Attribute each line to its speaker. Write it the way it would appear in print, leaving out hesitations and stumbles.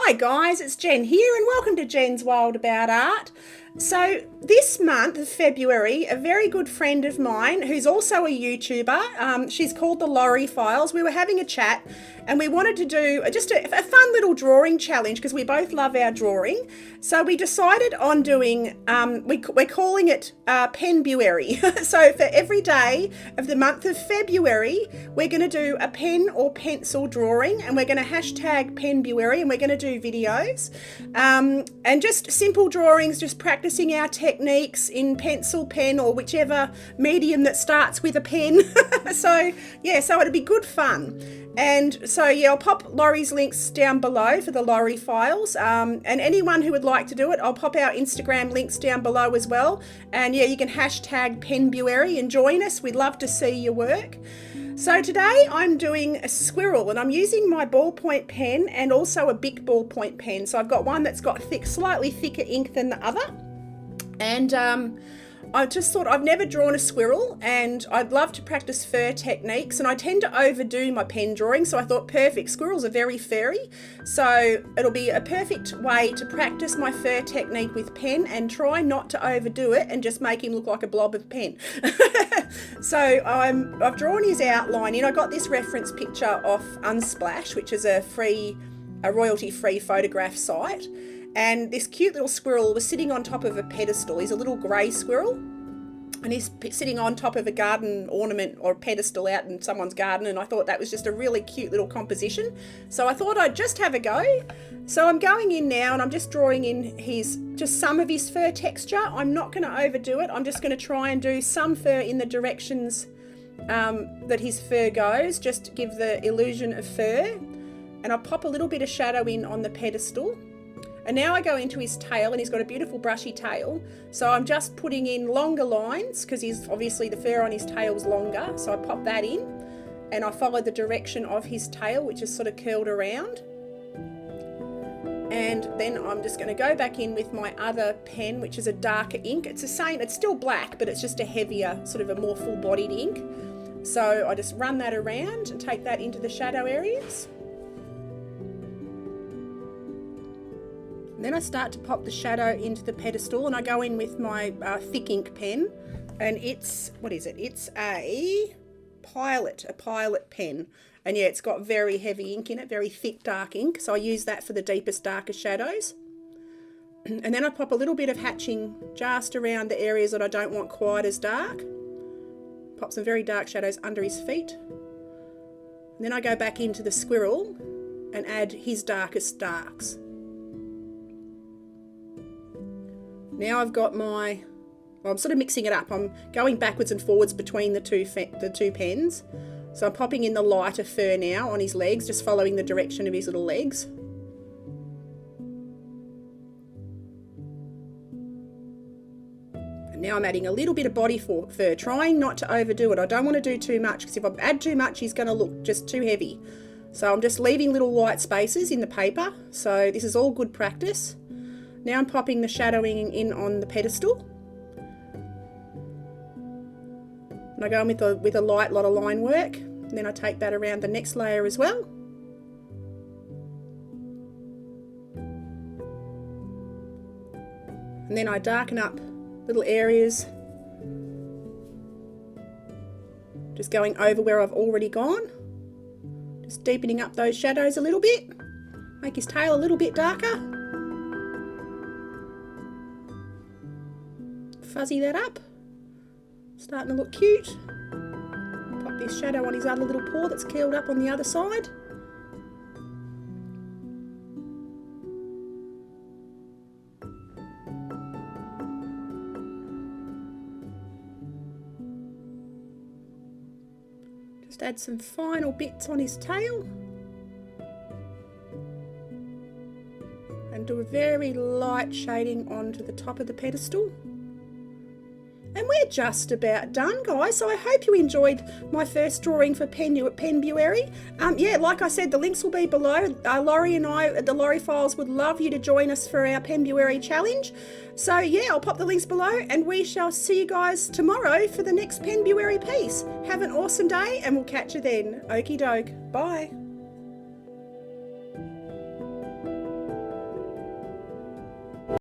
Speaker 1: Hi guys, it's Jen here and welcome to Jen's Wild About Art. So this month of February, a very good friend of mine who's also a YouTuber, she's called the Laurie Files, we were having a chat and we wanted to do just a fun little drawing challenge because we both love our drawing. So we decided on doing, we're calling it penbuary. So for every day of the month of February, we're going to do a pen or pencil drawing and we're going to hashtag penbuary and we're going to do videos and just simple drawings, just practicing our techniques in pencil, pen or whichever medium that starts with a pen. So it'll be good fun. And so I'll pop Laurie's links down below for the Laurie Files, and anyone who would like to do it, I'll pop our Instagram links down below as well. And you can hashtag penbuary and join us. We'd love to see your work. So today I'm doing a squirrel and I'm using my ballpoint pen and also a big ballpoint pen. So I've got one that's got slightly thicker ink than the other. And I just thought I've never drawn a squirrel and I'd love to practice fur techniques, and I tend to overdo my pen drawing, so I thought perfect, squirrels are very furry, so it'll be a perfect way to practice my fur technique with pen and try not to overdo it and just make him look like a blob of pen. So I've drawn his outline in. I got this reference picture off Unsplash, which is a royalty-free photograph site. And this cute little squirrel was sitting on top of a pedestal. He's a little grey squirrel and he's sitting on top of a garden ornament or pedestal out in someone's garden, and I thought that was just a really cute little composition. So I thought I'd just have a go. So I'm going in now and I'm just drawing in just some of his fur texture. I'm not going to overdo it. I'm just going to try and do some fur in the directions that his fur goes, just to give the illusion of fur. And I'll pop a little bit of shadow in on the pedestal. And now I go into his tail, and he's got a beautiful brushy tail. So I'm just putting in longer lines because obviously the fur on his tail's longer. So I pop that in and I follow the direction of his tail, which is sort of curled around. And then I'm just going to go back in with my other pen, which is a darker ink. It's the same, it's still black, but it's just a heavier, sort of a more full-bodied ink. So I just run that around and take that into the shadow areas. And then I start to pop the shadow into the pedestal, and I go in with my thick ink pen, and it's a pilot pen, and it's got very heavy ink in it, very thick dark ink, so I use that for the deepest, darkest shadows. And then I pop a little bit of hatching just around the areas that I don't want quite as dark. Pop some very dark shadows under his feet. And then I go back into the squirrel and add his darkest darks. Now I've got I'm sort of mixing it up. I'm going backwards and forwards between the two pens. So I'm popping in the lighter fur now on his legs, just following the direction of his little legs. And now I'm adding a little bit of body fur, trying not to overdo it. I don't want to do too much because if I add too much, he's going to look just too heavy. So I'm just leaving little white spaces in the paper. So this is all good practice. Now I'm popping the shadowing in on the pedestal. And I go in with a light lot of line work. And then I take that around the next layer as well. And then I darken up little areas. Just going over where I've already gone. Just deepening up those shadows a little bit. Make his tail a little bit darker. Fuzzy that up, starting to look cute. Pop this shadow on his other little paw that's curled up on the other side. Just add some final bits on his tail. And do a very light shading onto the top of the pedestal. And we're just about done, guys. So I hope you enjoyed my first drawing for penbuary. Like I said, the links will be below. Laurie and I at the Laurie Files would love you to join us for our penbuary challenge. So I'll pop the links below, and we shall see you guys tomorrow for the next penbuary piece. Have an awesome day, and we'll catch you then. Okie doke. Bye.